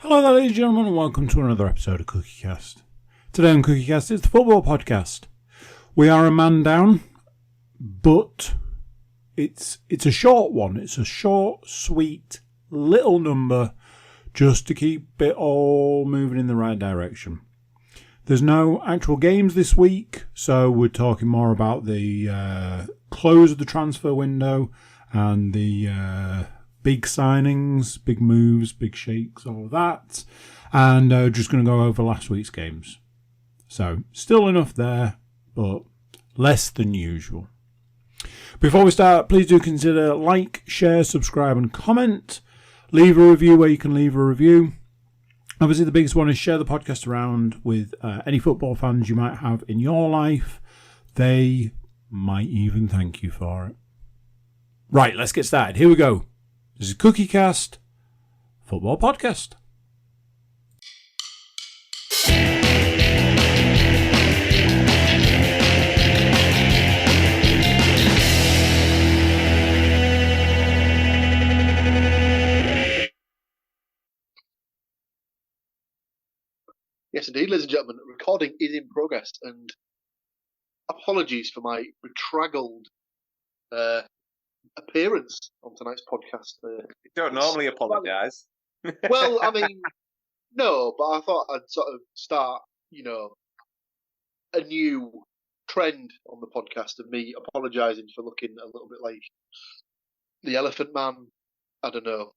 Hello there, ladies and gentlemen, and welcome to another episode of CookieCast. Today on CookieCast, it's the football podcast. We are a man down, but it's a short one. It's a short, sweet, little number just to keep it all moving in the right direction. There's no actual games this week, so we're talking more about the close of the transfer window and the big signings, big moves, big shakes, all of that. And just going to go over last week's games. So, still enough there, but less than usual. Before we start, please do consider like, share, subscribe and comment. Leave a review where you can leave a review. Obviously, the biggest one is share the podcast around with any football fans you might have in your life. They might even thank you for it. Right, let's get started. Here we go. This is CookieCast, football podcast. Yes, indeed, ladies and gentlemen. Recording is in progress, and apologies for my betraggled appearance on tonight's podcast. You don't normally apologise. Well, I mean, no, but I thought I'd sort of start, a new trend on the podcast of me apologising for looking a little bit like the Elephant Man. I don't know.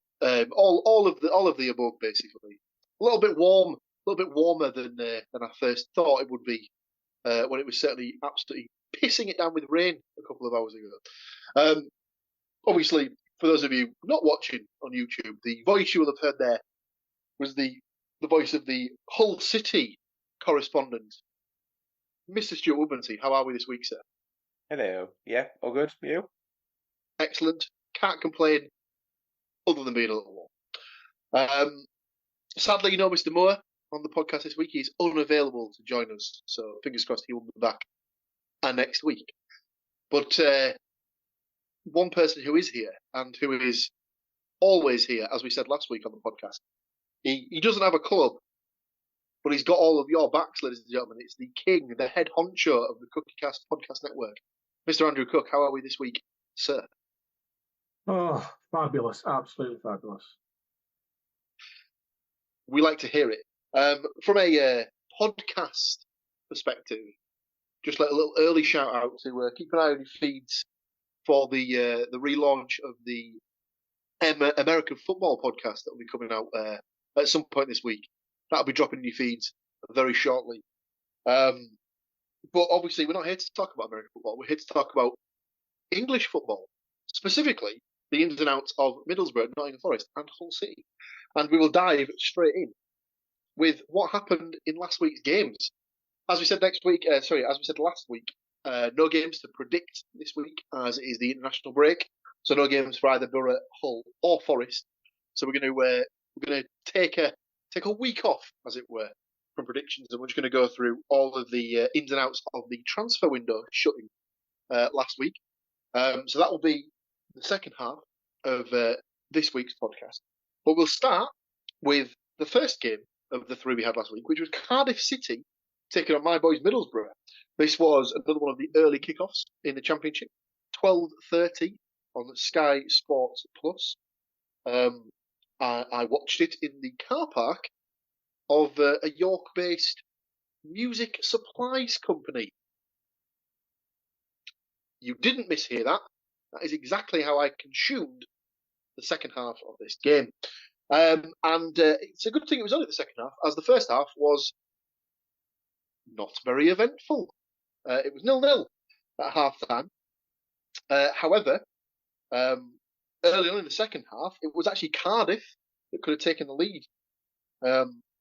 All of the above, basically. A little bit warmer than I first thought it would be when it was certainly absolutely pissing it down with rain a couple of hours ago. Obviously, for those of you not watching on YouTube, the voice you will have heard there was the voice of the Hull City correspondent, Mr. Stuart Woodmansey. How are we this week, sir? Hello. Yeah, all good. You? Excellent. Can't complain, other than being a little warm. Sadly, Mr. Moore on the podcast this week. He's unavailable to join us, so fingers crossed he will be back next week. But one person who is here and who is always here, as we said last week on the podcast, he doesn't have a club, but he's got all of your backs, ladies and gentlemen. It's the king, the head honcho of the CookieCast podcast network, Mr. Andrew Cook. How are we this week, sir? Oh, fabulous. Absolutely fabulous. We like to hear it. From a podcast perspective, just like a little early shout out to keep an eye on your feeds for the relaunch of the American football podcast that will be coming out at some point this week. That'll be dropping in your feeds very shortly. But obviously, we're not here to talk about American football. We're here to talk about English football, specifically the ins and outs of Middlesbrough, Nottingham Forest, and Hull City. And we will dive straight in with what happened in last week's games. As we said last week, no games to predict this week, as it is the international break. So no games for either Borough, Hull, or Forest. So we're going to take a week off, as it were, from predictions, and we're just going to go through all of the ins and outs of the transfer window shutting last week. So that will be the second half of this week's podcast. But we'll start with the first game of the three we had last week, which was Cardiff City taking on my boys Middlesbrough. This was another one of the early kickoffs in the Championship, 12:30 on Sky Sports Plus. I watched it in the car park of a York-based music supplies company. You didn't mishear that. That is exactly how I consumed the second half of this game. And it's a good thing it was only the second half, as the first half was not very eventful. It was 0-0 at half-time. However, early on in the second half, it was actually Cardiff that could have taken the lead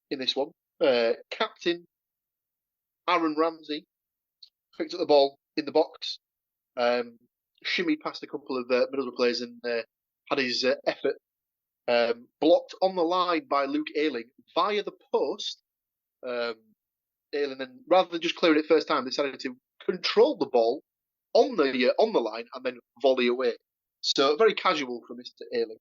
in this one. Captain Aaron Ramsey picked up the ball in the box, shimmied past a couple of Middlesbrough players and had his effort blocked on the line by Luke Ayling via the post. Ayling then, rather than just clearing it first time, decided to control the ball on the line and then volley away. So very casual from Mr. Ayling.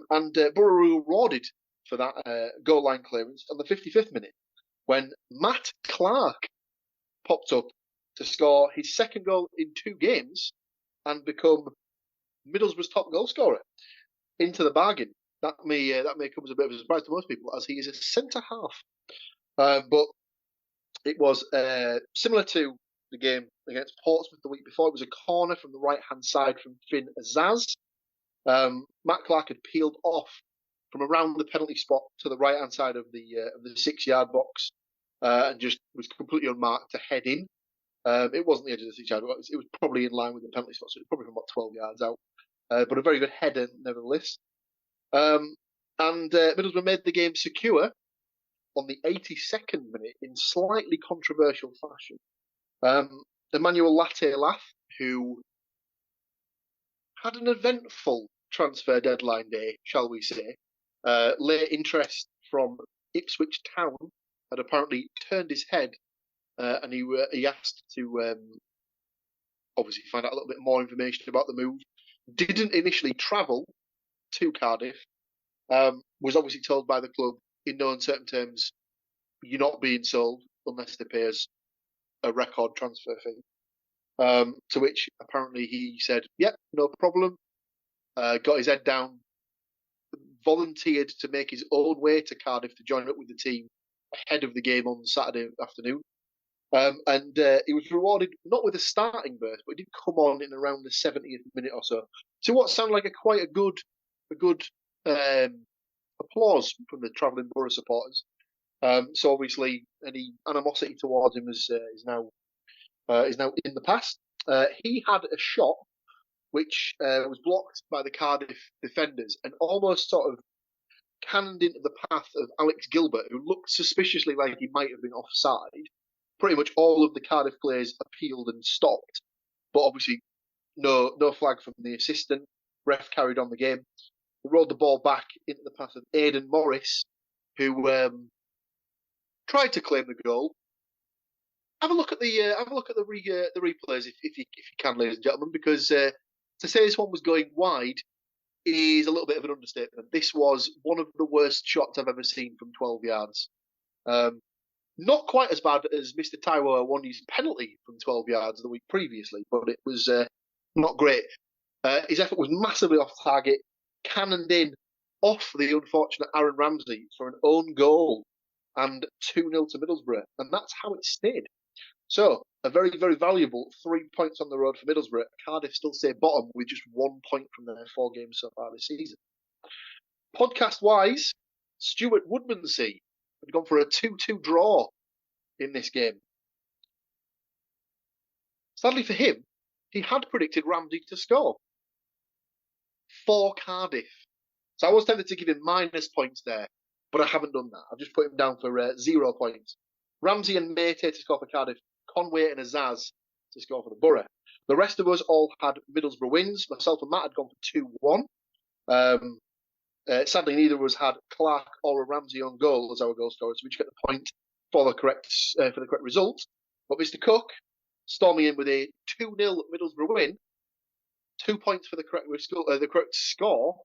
And Borough were rewarded for that goal line clearance on the 55th minute when Matt Clark popped up to score his second goal in 2 games and become Middlesbrough's top goal scorer. Into the bargain. That may come as a bit of a surprise to most people, as he is a centre half. But it was similar to the game against Portsmouth the week before. It was a corner from the right-hand side from Finn Azaz. Matt Clark had peeled off from around the penalty spot to the right-hand side of the 6-yard box and just was completely unmarked to head in. It wasn't the edge of the 6-yard box. It was probably in line with the penalty spot, so it was probably from about 12 yards out. But a very good header, nevertheless. And Middlesbrough made the game secure on the 82nd minute in slightly controversial fashion. Emmanuel Latte-Lath, who had an eventful transfer deadline day, shall we say, late interest from Ipswich Town had apparently turned his head, and he asked to obviously find out a little bit more information about the move. Didn't initially travel to Cardiff. Was obviously told by the club in no uncertain terms, you're not being sold unless they pay us a record transfer fee. To which apparently he said, yep, no problem. Got his head down, volunteered to make his own way to Cardiff to join up with the team ahead of the game on Saturday afternoon. And he was rewarded not with a starting berth, but he did come on in around the 70th minute or so. So what sounded like quite a good applause from the travelling Borough supporters. So obviously any animosity towards him is now in the past. He had a shot which was blocked by the Cardiff defenders and almost sort of cannoned into the path of Alex Gilbert, who looked suspiciously like he might have been offside. Pretty much all of the Cardiff players appealed and stopped, but obviously no flag from the assistant. Ref carried on the game. He rolled the ball back into the path of Aidan Morris, who tried to claim the goal. Have a look at the replays if you can, ladies and gentlemen, because to say this one was going wide is a little bit of an understatement. This was one of the worst shots I've ever seen from 12 yards. Not quite as bad as Mr. Taiwo Awoni's penalty from 12 yards the week previously, but it was not great. His effort was massively off target, cannoned in off the unfortunate Aaron Ramsey for an own goal and 2-0 to Middlesbrough, and that's how it stayed. So, a very, very valuable 3 points on the road for Middlesbrough. Cardiff still stay bottom with just 1 point from their 4 games so far this season. Podcast-wise, Stuart Woodmansey had gone for a 2-2 draw in this game. Sadly for him, he had predicted Ramsey to score for Cardiff. So I was tempted to give him minus points there, but I haven't done that. I've just put him down for 0 points. Ramsey and Mate to score for Cardiff, Conway and Azaz to score for the Borough. The rest of us all had Middlesbrough wins. Myself and Matt had gone for 2-1. Sadly, neither of us had Clark or Ramsey on goal as our goal scorers, so we just get the point for the correct result. But Mr. Cook storming in with a 2-0 Middlesbrough win, 2 points for the correct score.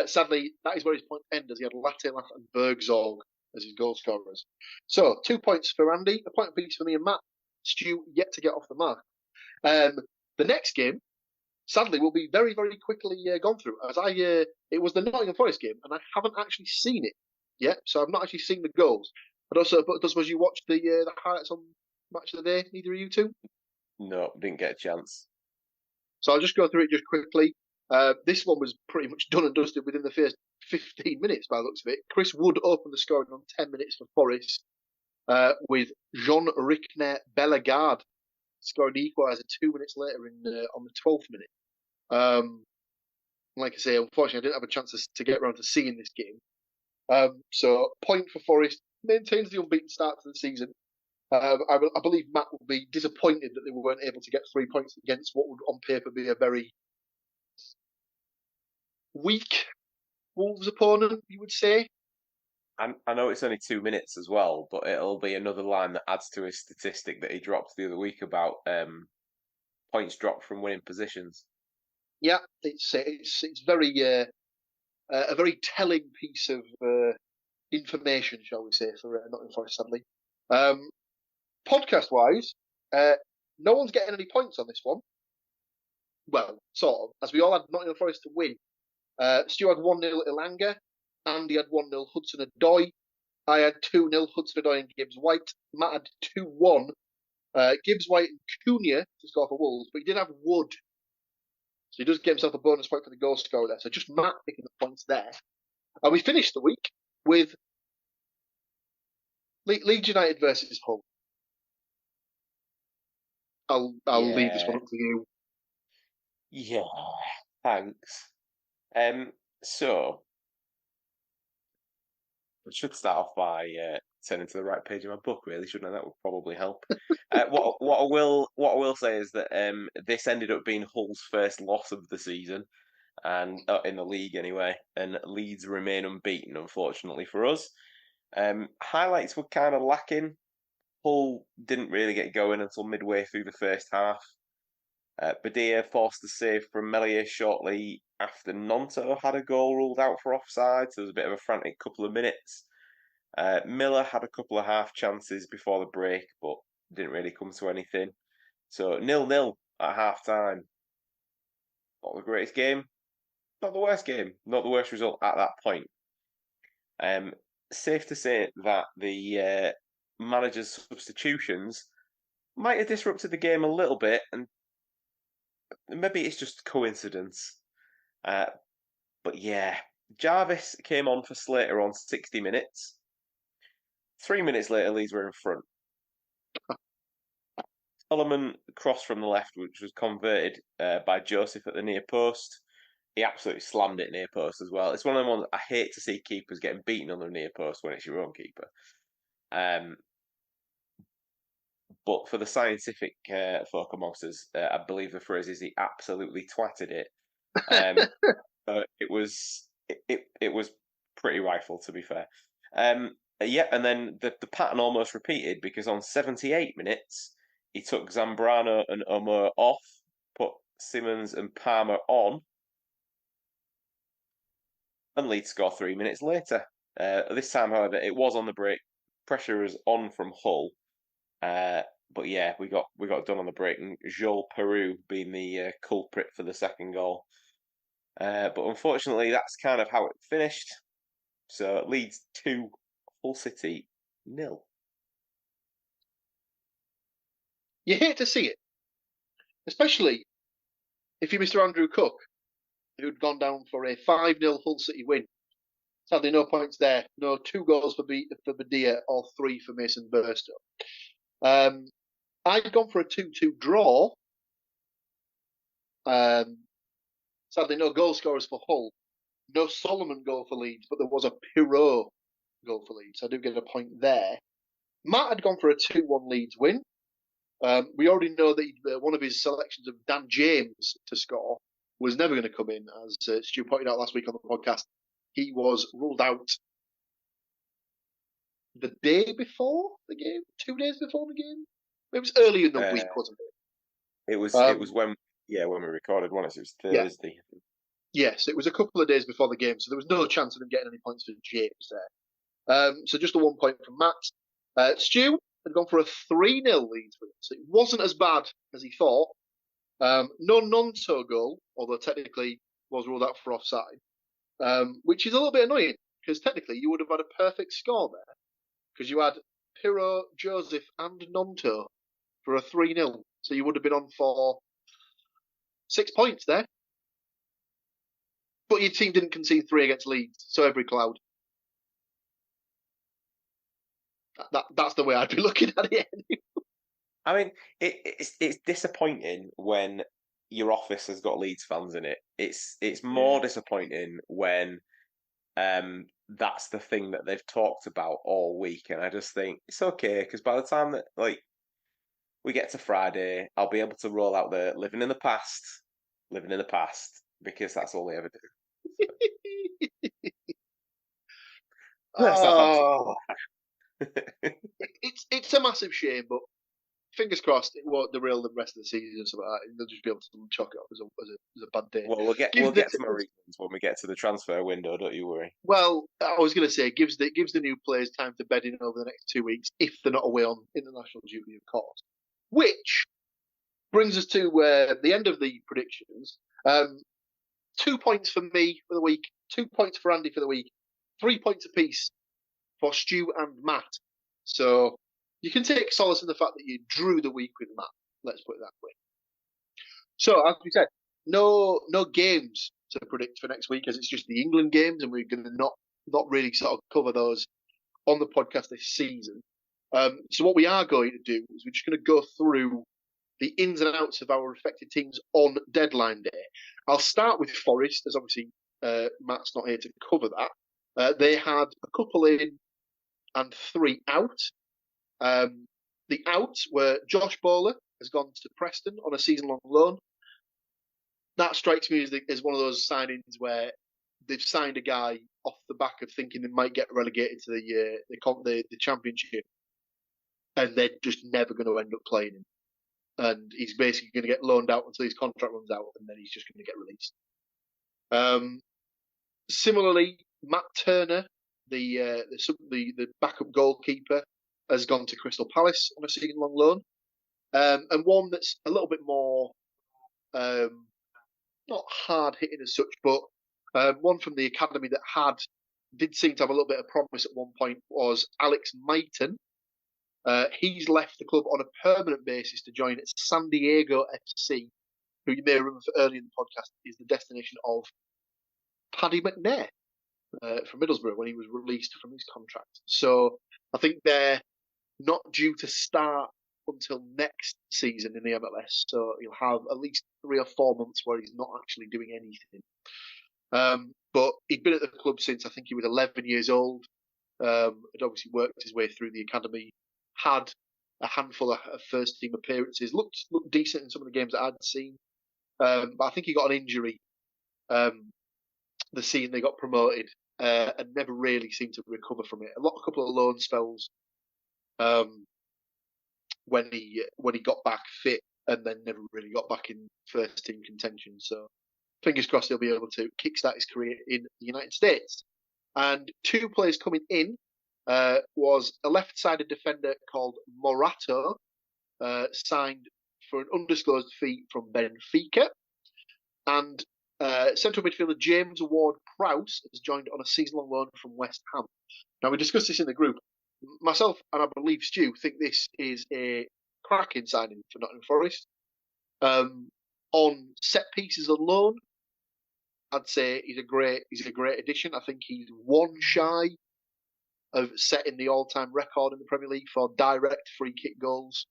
Sadly, that is where his point ended, as he had Latte-Lath and Bergzorg as his goal scorers. So, 2 points for Andy, a point apiece for me and Matt. Stu yet to get off the mark. The next game, sadly, will be very, very quickly gone through, as it was the Nottingham Forest game, and I haven't actually seen it yet, so I've not actually seen the goals. But suppose you watched the highlights on Match of the Day, neither of you two? No, didn't get a chance. So I'll just go through it just quickly. This one was pretty much done and dusted within the first 15 minutes by the looks of it. Chris Wood opened the scoring on 10 minutes for Forest, with Jean Rickner Bellegarde scoring the equaliser 2 minutes later on the 12th minute. Like I say, unfortunately, I didn't have a chance to get around to seeing this game. So, point for Forest, maintains the unbeaten start to the season. I believe Matt will be disappointed that they weren't able to get 3 points against what would on paper be a very weak Wolves opponent, you would say. I know it's only 2 minutes as well, but it'll be another line that adds to his statistic that he dropped the other week about points dropped from winning positions. Yeah, it's very a very telling piece of information, shall we say, for Nottingham Forest, sadly. Podcast-wise, no one's getting any points on this one. Well, sort of, as we all had Nottingham Forest to win. Stuart had 1-0 Ilanga, Andy had 1-0 Hudson-Odoi, I had 2-0 Hudson-Odoi and Gibbs White, Matt had 2-1 Gibbs White and Cunha to score for Wolves, but he did have Wood. So he does get himself a bonus point for the goal scorer there. So just Matt picking the points there. And we finished the week with Leeds United versus Hull. I'll leave this one up to you. Yeah, thanks. So I should start off by turning to the right page of my book, really, shouldn't I? That would probably help. What I will say is that this ended up being Hull's first loss of the season, and in the league anyway. And Leeds remain unbeaten, unfortunately for us. Highlights were kind of lacking. Hull didn't really get going until midway through the first half. Badia forced a save from MacLeod shortly after Nonto had a goal ruled out for offside, so there was a bit of a frantic couple of minutes. Miller had a couple of half chances before the break, but didn't really come to anything. So 0-0 at half time. Not the greatest game, not the worst game, not the worst result at that point. Safe to say that the manager's substitutions might have disrupted the game a little bit, and maybe it's just coincidence. But yeah, Jarvis came on for Slater on 60 minutes. 3 minutes later, Leeds were in front. Solomon crossed from the left, which was converted by Joseph at the near post. He absolutely slammed it near post as well. It's one of the ones I hate to see keepers getting beaten on the near post when it's your own keeper. But for the scientific folk amongst us, I believe the phrase is he absolutely twatted it. It was pretty rifle, to be fair. Yeah, and then the pattern almost repeated because on 78 minutes he took Zambrano and Omer off, put Simmons and Palmer on, and Leeds scored 3 minutes later. This time, however, it was on the break. Pressure was on from Hull. But yeah, we got done on the break, and Joel Peru being the culprit for the second goal. But unfortunately, that's kind of how it finished. So Leeds 2, Hull City 0. You hate to see it, especially if you're Mr. Andrew Cook, who'd gone down for a 5-0 Hull City win. Sadly, no points there. No 2 goals for Badia or 3 for Mason Burstow. I'd gone for a 2-2 draw. Sadly, no goal scorers for Hull. No Solomon goal for Leeds, but there was a Pirot goal for Leeds. I do get a point there. Matt had gone for a 2-1 Leeds win. We already know that one of his selections of Dan James to score was never going to come in, as Stu pointed out last week on the podcast. He was ruled out the day before the game, 2 days before the game. It was early in the week, wasn't it? It was when we recorded one. It was Thursday. Yeah. Yes, it was a couple of days before the game, so there was no chance of him getting any points for James there. So just a 1 point from Matt. Stu had gone for a 3-0 Leeds win, so it wasn't as bad as he thought. No Nonto goal, although technically was ruled out for offside, which is a little bit annoying, because technically you would have had a perfect score there, because you had Pirot, Joseph and Nonto for a 3-0, so you would have been on for 6 points there. But your team didn't concede 3 against Leeds, so every cloud. That's the way I'd be looking at it. I mean, it's disappointing when your office has got Leeds fans in it. It's more disappointing when that's the thing that they've talked about all week, and I just think it's okay because by the time that we get to Friday, I'll be able to roll out the living in the past, because that's all they ever do. It's a massive shame, but fingers crossed, it won't derail the rest of the season and stuff like that. They'll just be able to chalk it up as a bad day. Well, we'll get to my reasons when we get to the transfer window. Don't you worry. Well, I was going to say, it gives the new players time to bed in over the next 2 weeks if they're not away on international duty, of course. Which brings us to the end of the predictions. 2 points for me for the week, 2 points for Andy for the week, 3 points apiece for Stu and Matt. So you can take solace in the fact that you drew the week with Matt. Let's put it that way. So, as we said, no games to predict for next week, as it's just the England games, and we're going to not really sort of cover those on the podcast this season. So what we are going to do is we're just going to go through the ins and outs of our affected teams on deadline day. I'll start with Forest, as obviously Matt's not here to cover that. They had a couple in and 3 out. The outs were Josh Bowler has gone to Preston on a season-long loan. That strikes me as one of those signings where they've signed a guy off the back of thinking they might get relegated to the Championship, and they're just never going to end up playing him. And he's basically going to get loaned out until his contract runs out, and then he's just going to get released. Similarly, Matt Turner, the backup goalkeeper, has gone to Crystal Palace on a season-long loan. And one that's a little bit more, not hard-hitting as such, but one from the academy that did seem to have a little bit of promise at one point was Alex Maiton. He's left the club on a permanent basis to join San Diego FC, who you may remember earlier in the podcast is the destination of Paddy McNair from Middlesbrough when he was released from his contract. So I think they're not due to start until next season in the MLS. So he'll have at least 3 or 4 months where he's not actually doing anything. But he'd been at the club since I think he was 11 years old. Had obviously worked his way through the academy, had a handful of first team appearances, looked decent in some of the games that I'd seen. But I think he got an injury the season they got promoted and never really seemed to recover from it. A couple of loan spells when he got back fit, and then never really got back in first team contention. So fingers crossed he'll be able to kickstart his career in the United States. And 2 players coming in was a left-sided defender called Morato, signed for an undisclosed fee from Benfica, and central midfielder James Ward-Prowse has joined on a season-long loan from West Ham. Now, we discussed this in the group. Myself and I believe Stu think this is a cracking signing for Nottingham Forest. On set pieces alone, I'd say he's a great addition. I think he's one shy of setting the all-time record in the Premier League for direct free kick goals.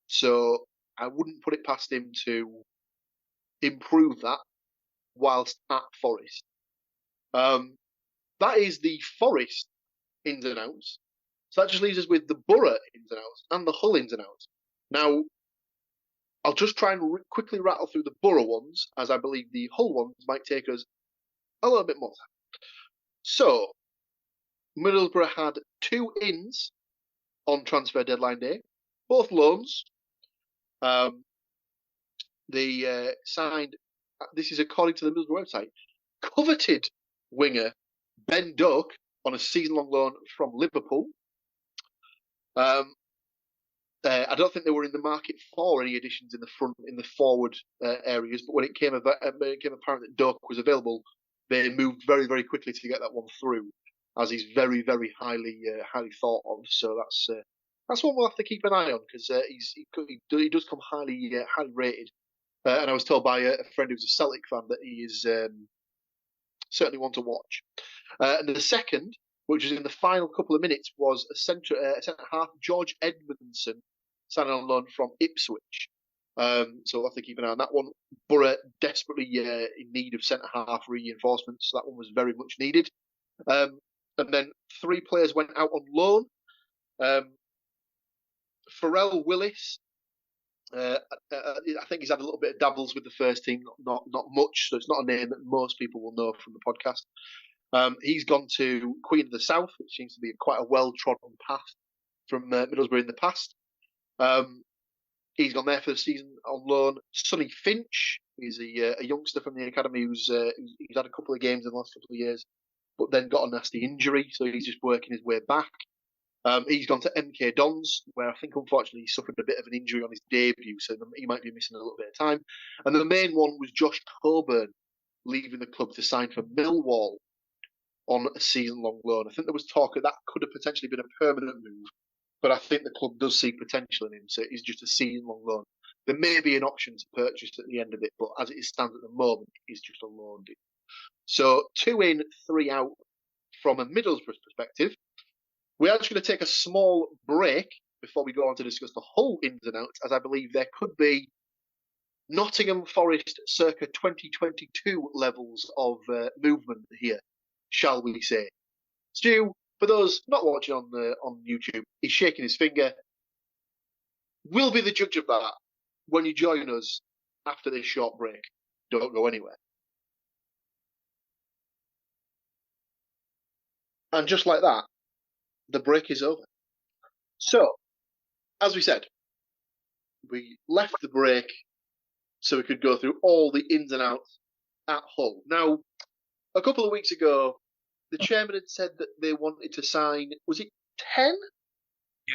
So I wouldn't put it past him to improve that whilst at Forest. That is the Forest ins and outs. So that just leaves us with the Borough ins and outs and the Hull ins and outs. Now, I'll just try and quickly rattle through the Borough ones, as I believe the Hull ones might take us a little bit more time. So, Middlesbrough had 2 ins on transfer deadline day, both loans. They signed, this is according to the Middlesbrough website, coveted winger Ben Doak on a season-long loan from Liverpool. I don't think they were in the market for any additions in the forward areas, but when it became apparent that Doak was available, they moved very, very quickly to get that one through, as he's very, very highly thought of. So that's one we'll have to keep an eye on, because he does come highly rated. And I was told by a friend who's a Celtic fan that he is certainly one to watch. And the second, which was in the final couple of minutes, was a centre half, George Edmondson, signed on loan from Ipswich. So we'll have to keep an eye on that one. Borough desperately in need of centre half reinforcements, so that one was very much needed. And then 3 players went out on loan. Pharrell Willis, I think he's had a little bit of dabbles with the first team, not much, so it's not a name that most people will know from the podcast. He's gone to Queen of the South, which seems to be quite a well-trodden path from Middlesbrough in the past. He's gone there for the season on loan. Sonny Finch is a youngster from the academy who's had a couple of games in the last couple of years, but then got a nasty injury, so he's just working his way back. He's gone to MK Dons, where I think unfortunately he suffered a bit of an injury on his debut, so he might be missing a little bit of time. And the main one was Josh Coburn leaving the club to sign for Millwall on a season-long loan. I think there was talk that could have potentially been a permanent move, but I think the club does see potential in him, so it's just a season-long loan. There may be an option to purchase at the end of it, but as it stands at the moment, it's just a loan deal. So 2 in, 3 out from a Middlesbrough perspective. We're actually going to take a small break before we go on to discuss the whole ins and outs, as I believe there could be Nottingham Forest circa 2022 levels of movement here, shall we say. Stu, for those not watching on YouTube, he's shaking his finger. We'll be the judge of that when you join us after this short break. Don't go anywhere. And just like that, the break is over. So, as we said, we left the break so we could go through all the ins and outs at Hull. Now, a couple of weeks ago, the chairman had said that they wanted to sign, was it 10? Yeah.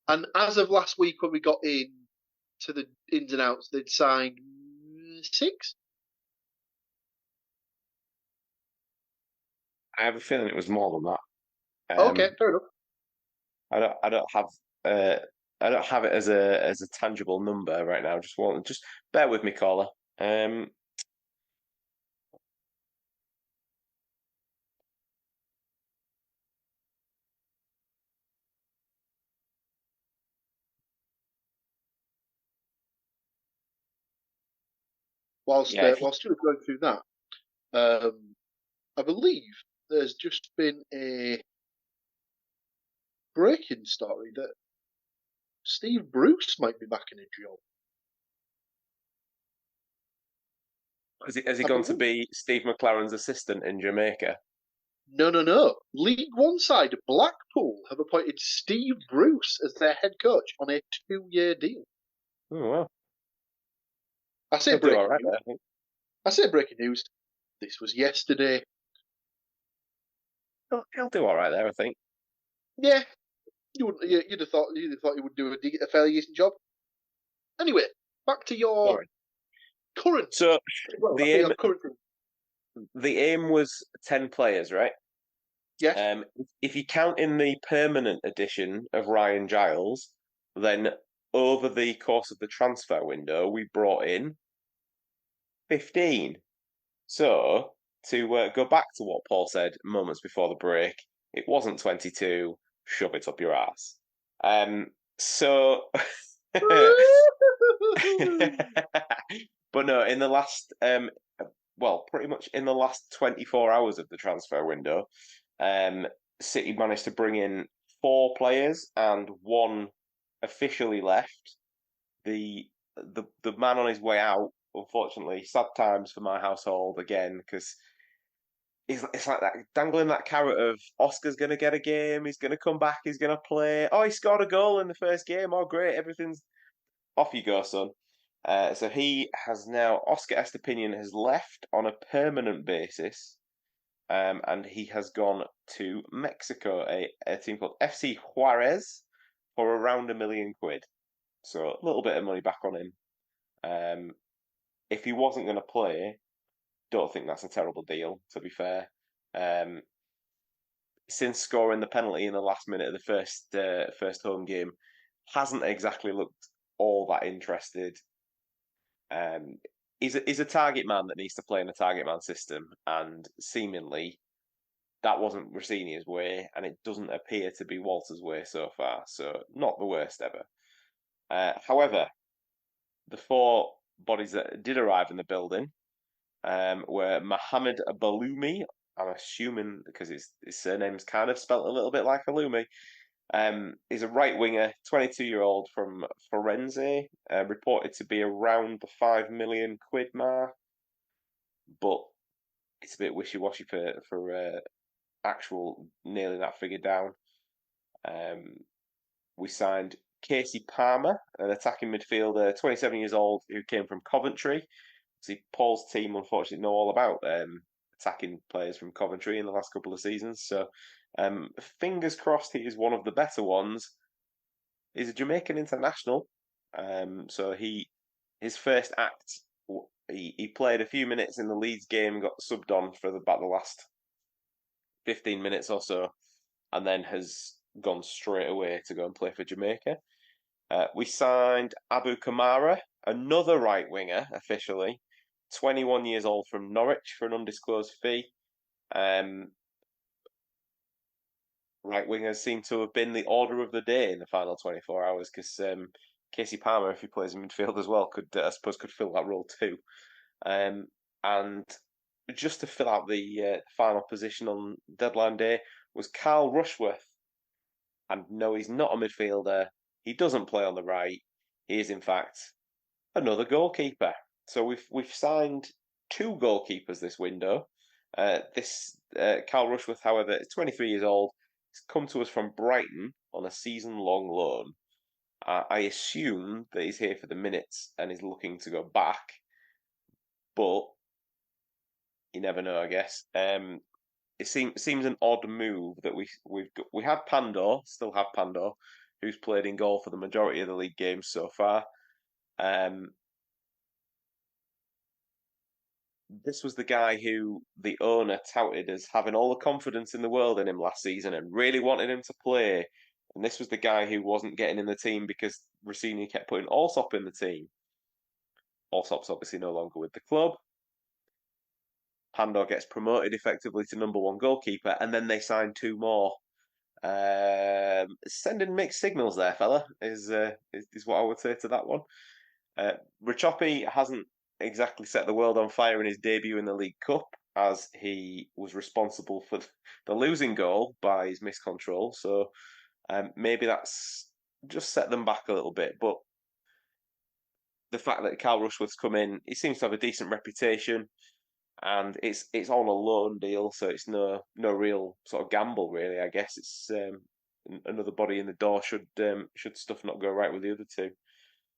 And as of last week, when we got in to the ins and outs, they'd signed 6? I have a feeling it was more than that. Okay, fair enough. I don't have it as a tangible number right now. Just bear with me, caller. Whilst Stuart's going through that, I believe there's just been a breaking story that Steve Bruce might be back in a job. Has he gone to be Steve McLaren's assistant in Jamaica? No. League One side Blackpool have appointed Steve Bruce as their head coach on a 2-year deal. Oh well. I say He'll do all right, I think. I say breaking news. This was yesterday. He'll do all right there, I think. Yeah, you'd have thought he would do a fairly decent job. Anyway, back to your current. So the aim was 10 players, right? Yes. If you count in the permanent addition of Ryan Giles, then over the course of the transfer window, we brought in 15. So, to go back to what Paul said moments before the break, it wasn't 22, shove it up your ass. So, but no, in the last, pretty much in the last 24 hours of the transfer window, City managed to bring in 4 players and 1 officially left. The man on his way out, unfortunately, sad times for my household again, because it's like that, dangling that carrot of Oscar's going to get a game, he's going to come back, he's going to play. Oh, he scored a goal in the first game. Oh, great, everything's off you go, son. So he has now, Oscar Estepinian has left on a permanent basis, and he has gone to Mexico, a team called FC Juarez, for around £1 million. So a little bit of money back on him. If he wasn't going to play, don't think that's a terrible deal, to be fair. Since scoring the penalty in the last minute of the first home game, hasn't exactly looked all that interested. He's a target man that needs to play in a target man system, and seemingly that wasn't Rossini's way, and it doesn't appear to be Walter's way so far, so not the worst ever. However, the 4 bodies that did arrive in the building were Mohamed Baloumi. I'm assuming because his surname's kind of spelt a little bit like Halloumi. He's a right winger, 22-year-old from Firenze, reported to be around the £5 million mark, but it's a bit wishy-washy for actual nailing that figure down. We signed Casey Palmer, an attacking midfielder, 27 years old, who came from Coventry. See, Paul's team unfortunately know all about attacking players from Coventry in the last couple of seasons. So, fingers crossed he is one of the better ones. He's a Jamaican international. So his first act, he played a few minutes in the Leeds game, got subbed on for about the last 15 minutes or so, and then has gone straight away to go and play for Jamaica. We signed Abu Kamara, another right winger, officially, 21 years old, from Norwich for an undisclosed fee. Right wingers seem to have been the order of the day in the final 24 hours because Casey Palmer, if he plays in midfield as well, could I suppose could fill that role too. And just to fill out the final position on deadline day was Carl Rushworth. And no, he's not a midfielder. He doesn't play on the right. He is, in fact, another goalkeeper. So we've signed 2 goalkeepers this window. Carl Rushworth, however, is 23 years old. He's come to us from Brighton on a season-long loan. I assume that he's here for the minutes and is looking to go back, but you never know, I guess. It seems an odd move that we had Pandor, still have Pandor, who's played in goal for the majority of the league games so far. This was the guy who the owner touted as having all the confidence in the world in him last season and really wanted him to play. And this was the guy who wasn't getting in the team because Rossini kept putting Allsop in the team. Allsop's obviously no longer with the club. Pandor gets promoted effectively to number 1 goalkeeper, and then they sign 2 more. Sending mixed signals there, fella, is what I would say to that one. Richopi hasn't exactly set the world on fire in his debut in the League Cup, as he was responsible for the losing goal by his miscontrol. So maybe that's just set them back a little bit. But the fact that Carl Rushworth's come in, he seems to have a decent reputation, and it's on a loan deal, so it's no real sort of gamble, really. I guess it's another body in the door should stuff not go right with the other 2.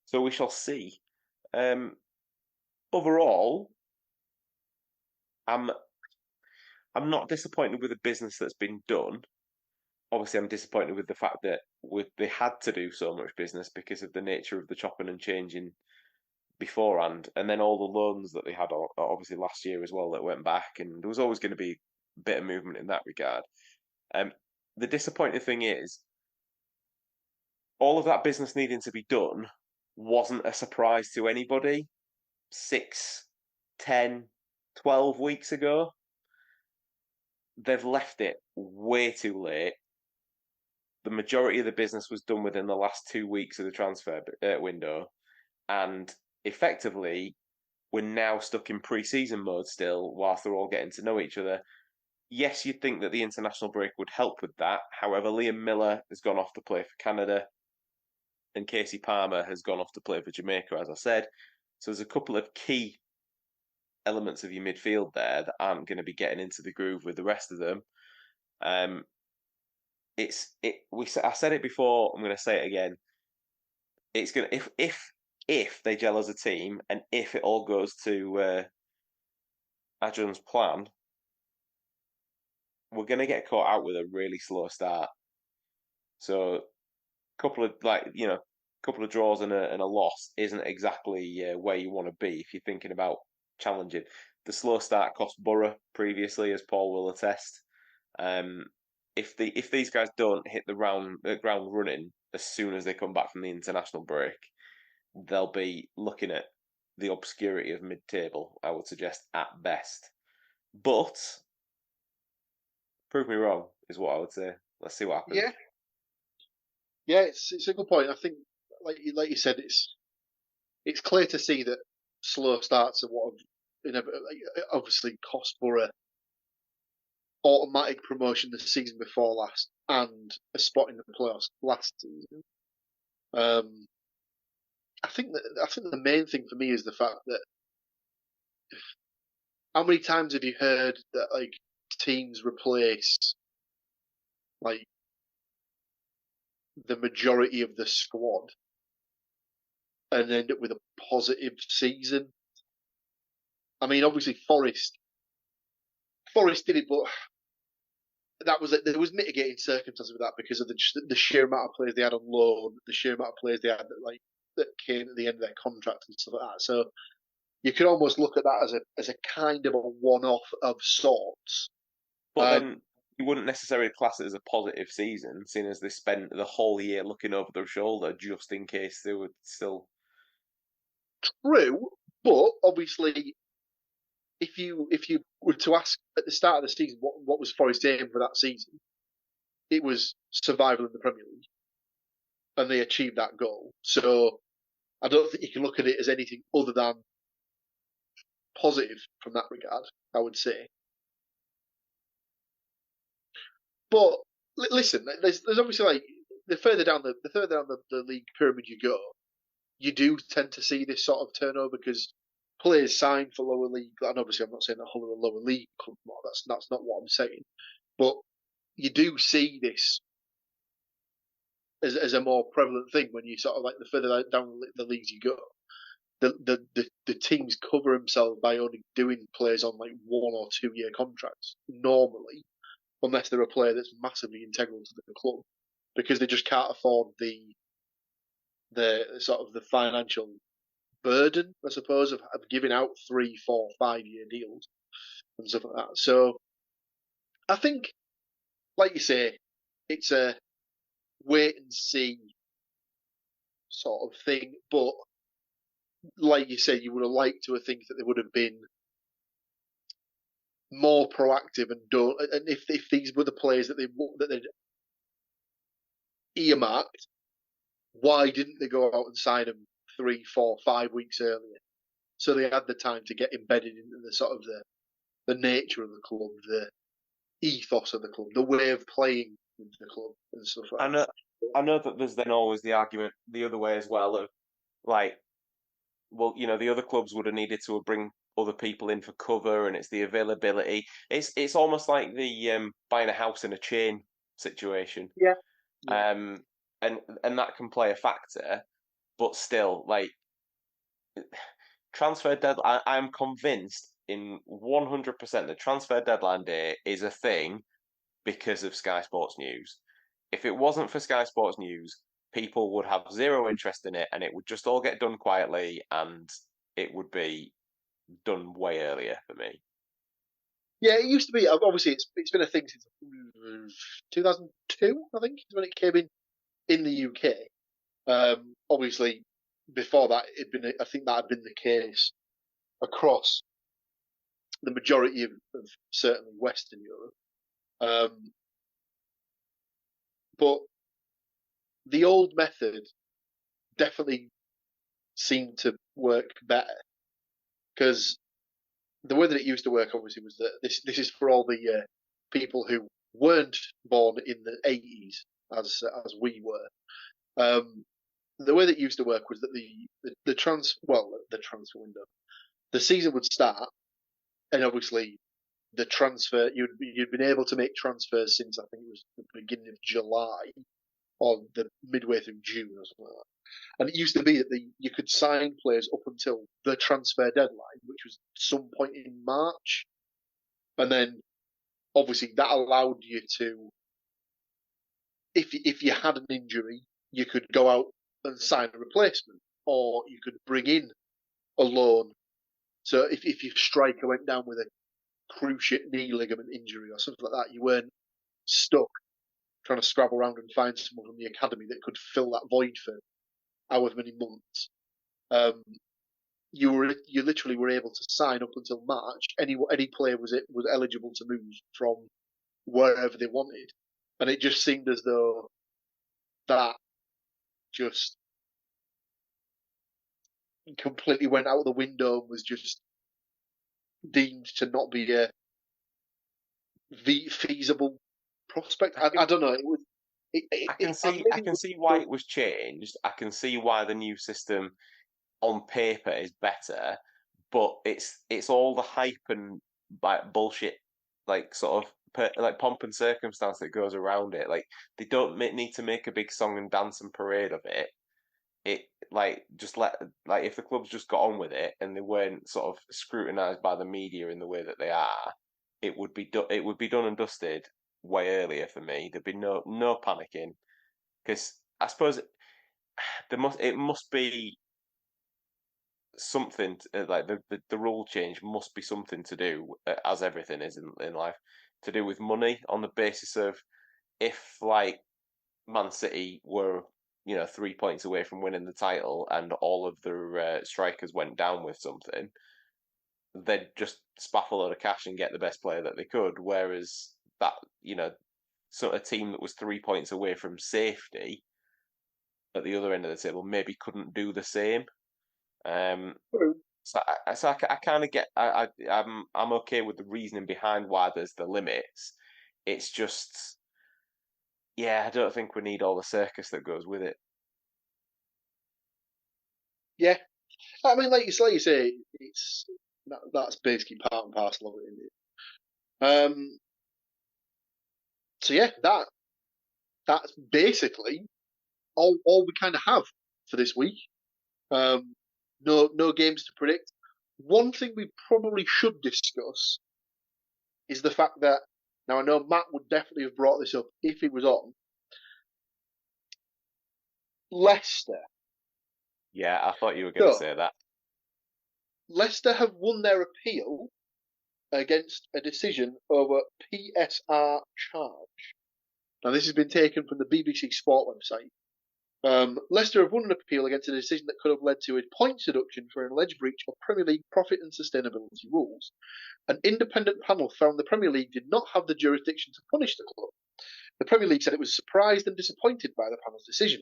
So we shall see. Overall, I'm not disappointed with the business that's been done. Obviously, I'm disappointed with the fact that they had to do so much business because of the nature of the chopping and changing beforehand, and then all the loans that they had obviously last year as well that went back, and there was always going to be a bit of movement in that regard. The disappointing thing is all of that business needing to be done wasn't a surprise to anybody 6, 10, 12 weeks ago. They've left it way too late. The majority of the business was done within the last 2 weeks of the transfer window, and effectively we're now stuck in pre-season mode still whilst they're all getting to know each other. Yes, you'd think that the international break would help with that. However, Liam Miller has gone off to play for Canada and Casey Palmer has gone off to play for Jamaica, as I said. So there's a couple of key elements of your midfield there that aren't going to be getting into the groove with the rest of them. I said it before, I'm going to say it again. It's going to, if they gel as a team and if it all goes to Adrian's plan, we're going to get caught out with a really slow start. So, couple of draws and a loss isn't exactly where you want to be if you're thinking about challenging. The slow start cost Borough previously, as Paul will attest. If these guys don't hit the ground running as soon as they come back from the international break, they'll be looking at the obscurity of mid-table, I would suggest, at best. But prove me wrong is what I would say. Let's see what happens. Yeah, it's a good point. I think, like you said, it's clear to see that slow starts are what have obviously cost Borough automatic promotion the season before last and a spot in the playoffs last season. I think the main thing for me is the fact that how many times have you heard that like teams replace like the majority of the squad and end up with a positive season. I mean, obviously Forest did it, but there was mitigating circumstances with that because of the sheer amount of players they had on loan, the sheer amount of players they had that came at the end of their contract and stuff like that. So you could almost look at that as a kind of a one-off of sorts. But then you wouldn't necessarily class it as a positive season, seeing as they spent the whole year looking over their shoulder just in case they would still. True, but obviously, if you were to ask at the start of the season what was Forest's aim for that season, it was survival in the Premier League, and they achieved that goal. So I don't think you can look at it as anything other than positive from that regard, I would say. But listen, there's obviously like the further down the league pyramid you go, you do tend to see this sort of turnover because players sign for lower league, and obviously I'm not saying that Hull are a lower league club. That's not what I'm saying, but you do see this as a more prevalent thing when you sort of like the further down the leagues you go. The teams cover themselves by only doing players on like 1 or 2 year contracts normally, unless they're a player that's massively integral to the club, because they just can't afford the sort of the financial burden, I suppose, of giving out 3, 4, 5 year deals and stuff like that. So I think, like you say, it's a wait and see sort of thing. But like you say, you would have liked to think that they would have been more proactive and done. And if these were the players that they'd earmarked, why didn't they go out and sign them 3, 4, 5 weeks earlier? So they had the time to get embedded into the sort of the nature of the club, the ethos of the club, the way of playing with the club and stuff like that. I know that there's then always the argument the other way as well of like, well, the other clubs would have needed to bring other people in for cover, and it's the availability. It's almost like the buying a house in a chain situation. Yeah. And that can play a factor, but still, like transfer deadline. I'm convinced in 100% that transfer deadline day is a thing because of Sky Sports News. If it wasn't for Sky Sports News, people would have zero interest in it, and it would just all get done quietly, and it would be done way earlier for me. Yeah, it used to be. Obviously, it's been a thing since 2002, I think, is when it came in the UK. Obviously, before that, I think that had been the case across the majority of certainly Western Europe. But the old method definitely seemed to work better, because the way that it used to work, obviously, was that this is for all the people who weren't born in the 80s, as we were. The way that it used to work was that the transfer window, the season would start, and obviously the transfer you'd been able to make transfers since I think it was the beginning of July or the midway through June or something like that. And it used to be that you could sign players up until the transfer deadline, which was some point in March. And then, obviously, that allowed you to, if you had an injury, you could go out and sign a replacement, or you could bring in a loan. So if your striker went down with a cruciate knee ligament injury or something like that, you weren't stuck trying to scrabble around and find someone from the academy that could fill that void for however many months. You literally were able to sign up until March. Any player was eligible to move from wherever they wanted, and it just seemed as though that just completely went out the window and was just deemed to not be a feasible prospect. I don't know. It was. I can see why it was changed. I can see why the new system on paper is better, but it's all the hype and like bullshit, like sort of like pomp and circumstance that goes around it. Like they don't need to make a big song and dance and parade of it. It just like if the clubs just got on with it and they weren't sort of scrutinised by the media in the way that they are, it would be done and dusted way earlier for me. There'd be no panicking, because I suppose it must be something like the rule change must be something to do, as everything is in life, to do with money, on the basis of if like Man City were 3 points away from winning the title and all of their strikers went down with something, they'd just spaff a load of cash and get the best player that they could. Whereas that sort of team that was 3 points away from safety at the other end of the table maybe couldn't do the same. So I kind of get. I'm okay with the reasoning behind why there's the limits. It's just, yeah, I don't think we need all the circus that goes with it. Yeah, I mean, like you say, that's basically part and parcel of it, isn't it? So yeah, that's basically all we kind of have for this week. No games to predict. One thing we probably should discuss is the fact that, now I know Matt would definitely have brought this up if he was on, Leicester. Yeah, I thought you were going to say that. Leicester have won their appeal against a decision over PSR charge. Now, this has been taken from the BBC Sport website. Leicester have won an appeal against a decision that could have led to a points deduction for an alleged breach of Premier League profit and sustainability rules. An independent panel found the Premier League did not have the jurisdiction to punish the club. The Premier League said it was surprised and disappointed by the panel's decision.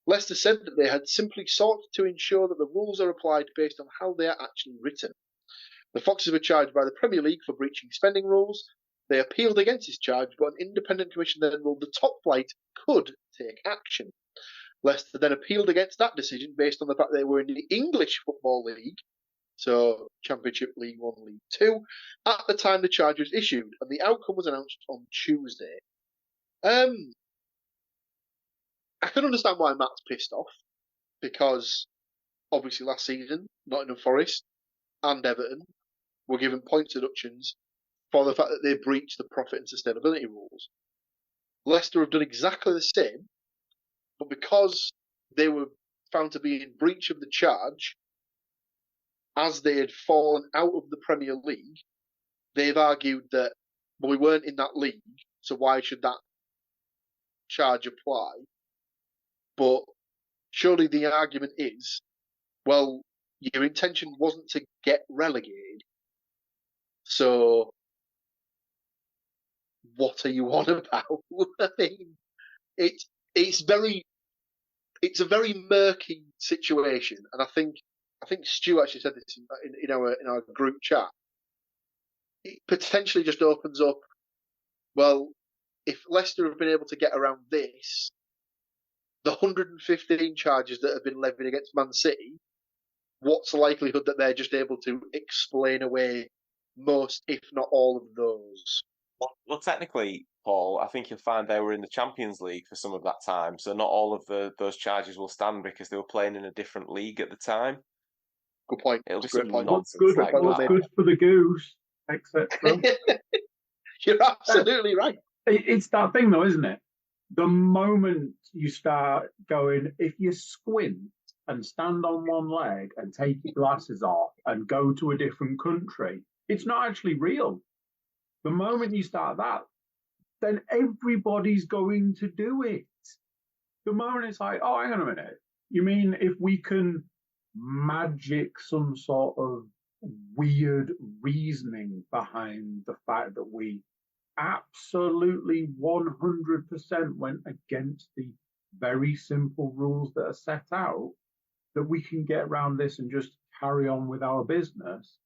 Leicester said that they had simply sought to ensure that the rules are applied based on how they are actually written. The Foxes were charged by the Premier League for breaching spending rules. They appealed against this charge, but an independent commission then ruled the top flight could take action. Leicester then appealed against that decision based on the fact they were in the English Football League, so Championship League 1, League 2, at the time the charge was issued, and the outcome was announced on Tuesday. I can understand why Matt's pissed off, because obviously last season, Nottingham Forest and Everton were given points deductions for the fact that they breached the profit and sustainability rules. Leicester have done exactly the same, but because they were found to be in breach of the charge, as they had fallen out of the Premier League, they've argued that, well, we weren't in that league, so why should that charge apply? But surely the argument is, well, your intention wasn't to get relegated, so what are you on about? I mean, it's a very murky situation, and I think Stuart actually said this in our group chat. It potentially just opens up, well, if Leicester have been able to get around this, the 115 charges that have been levied against Man City, what's the likelihood that they're just able to explain away most, if not all, of those? Well, technically, Paul, I think you'll find they were in the Champions League for some of that time, so not all of those charges will stand because they were playing in a different league at the time. Good point. It'll be Great some point. nonsense Good, like what's that. good for the goose, etc. You're absolutely right. It's that thing, though, isn't it? The moment you start going, if you squint and stand on one leg and take your glasses off and go to a different country, it's not actually real. The moment you start that, then everybody's going to do it. The moment it's like, oh, hang on a minute. You mean if we can magic some sort of weird reasoning behind the fact that we absolutely 100% went against the very simple rules that are set out, that we can get around this and just carry on with our business?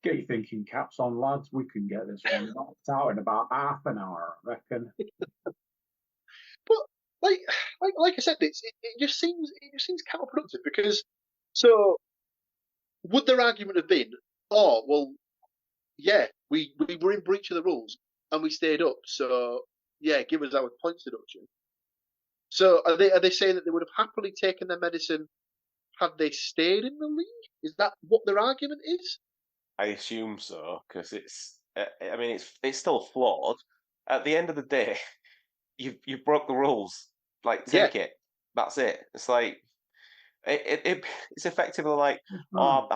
Get your thinking caps on, lads. We can get this one knocked out in about half an hour, I reckon. But like I said, it just seems counterproductive, because so would their argument have been, oh well, yeah, we were in breach of the rules and we stayed up. So yeah, give us our points deduction. So are they saying that they would have happily taken their medicine had they stayed in the league? Is that what their argument is? I assume so, because it's. I mean, it's still flawed. At the end of the day, you've broke the rules. Like, take it. That's it. It's like it's effectively like, oh,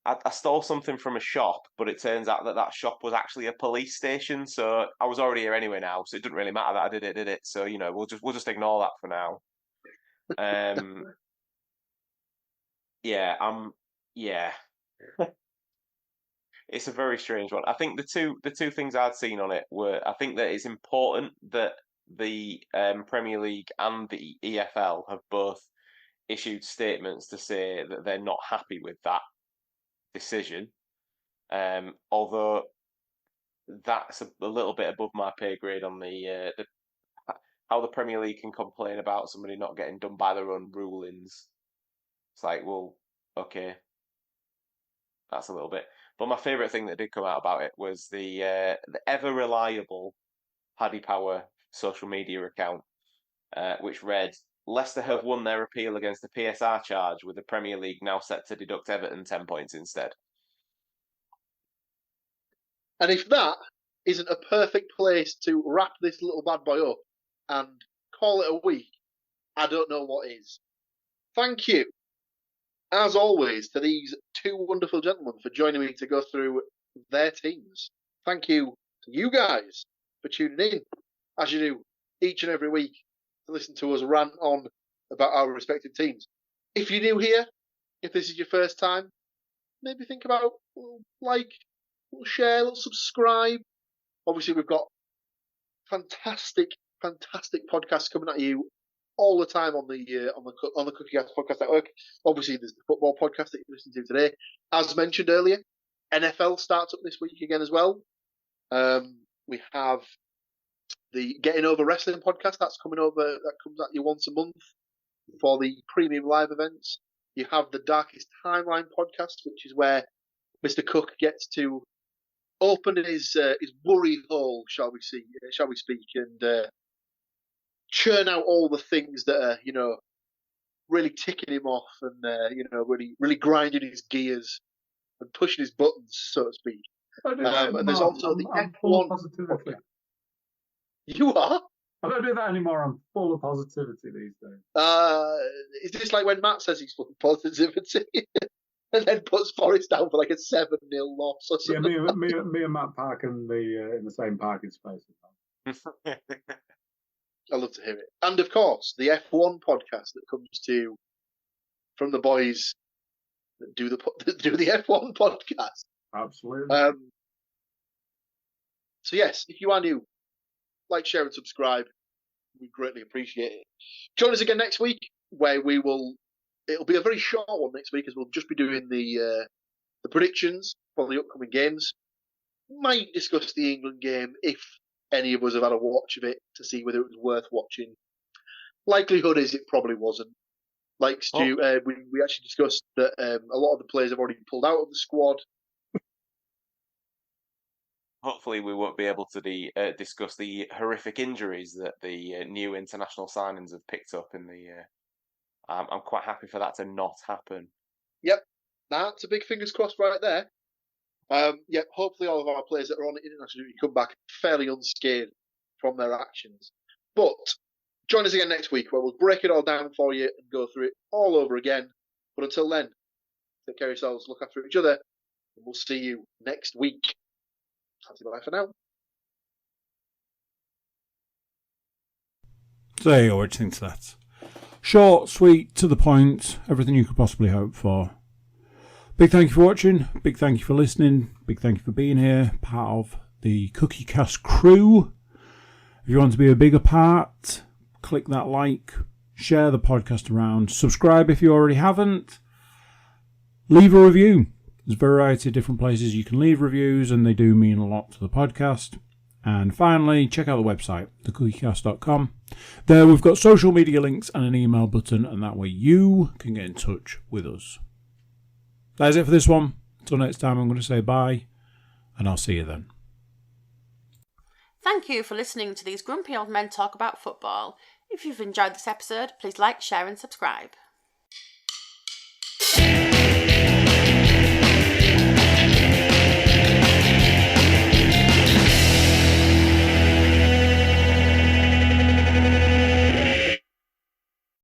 I stole something from a shop, but it turns out that shop was actually a police station. So I was already here anyway now, so it didn't really matter that I did it. So we'll just ignore that for now. Yeah. It's a very strange one. I think the two things I'd seen on it were, I think that it's important that the Premier League and the EFL have both issued statements to say that they're not happy with that decision. Although that's a little bit above my pay grade on the how the Premier League can complain about somebody not getting done by their own rulings. It's like, well, okay, that's a little bit. But my favourite thing that did come out about it was the ever reliable Paddy Power social media account, which read, Leicester have won their appeal against the PSR charge, with the Premier League now set to deduct Everton 10 points instead. And if that isn't a perfect place to wrap this little bad boy up and call it a week, I don't know what is. Thank you, as always, to these two wonderful gentlemen for joining me to go through their teams. Thank you to you guys for tuning in, as you do each and every week, to listen to us rant on about our respective teams. If you're new here, if this is your first time, maybe think about like, share, subscribe. Obviously, we've got fantastic podcasts coming at you all the time on the Cookie Gas Podcast Network. Obviously, there's the football podcast that you're listening to today. As mentioned earlier, NFL starts up this week again as well. We have the Getting Over Wrestling podcast that comes at you once a month for the premium live events. You have the Darkest Timeline podcast, which is where Mr. Cook gets to open his worry hole, shall we speak, and churn out all the things that are, really ticking him off and really grinding his gears and pushing his buttons, so to speak. And there's also the F1 podcast. You are? I don't do that anymore. I'm full of positivity these days. Is this like when Matt says he's full of positivity and then puts Forest down for like a 7-0 loss or something? Yeah, me and Matt park in the same parking space. I love to hear it. And of course, the F1 podcast that comes to from the boys that do the F1 podcast. Absolutely. So yes, if you are new, like, share, and subscribe. We greatly appreciate it. Join us again next week, where it'll be a very short one next week, as we'll just be doing the predictions for the upcoming games. Might discuss the England game if any of us have had a watch of it to see whether it was worth watching. Likelihood is it probably wasn't. Like Stu, we actually discussed that a lot of the players have already pulled out of the squad. Hopefully, we won't be able to discuss the horrific injuries that the new international signings have picked up in the. I'm quite happy for that to not happen. Yep, that's a big fingers crossed right there. Hopefully all of our players that are on international duty come back fairly unscathed from their actions. But join us again next week, where we'll break it all down for you and go through it all over again. But until then, take care of yourselves, look after each other, and we'll see you next week. Bye for now. So there you go, what do you think to that? Short, sweet, to the point, everything you could possibly hope for. Big thank you for watching, big thank you for listening, big thank you for being here, part of the Cookie Cast crew. If you want to be a bigger part, click that like, share the podcast around, subscribe if you already haven't, leave a review. There's a variety of different places you can leave reviews, and they do mean a lot to the podcast. And finally, check out the website, thecookiecast.com. There we've got social media links and an email button, and that way you can get in touch with us. That's it for this one. Until next time, I'm going to say bye, and I'll see you then. Thank you for listening to these grumpy old men talk about football. If you've enjoyed this episode, please like, share and subscribe.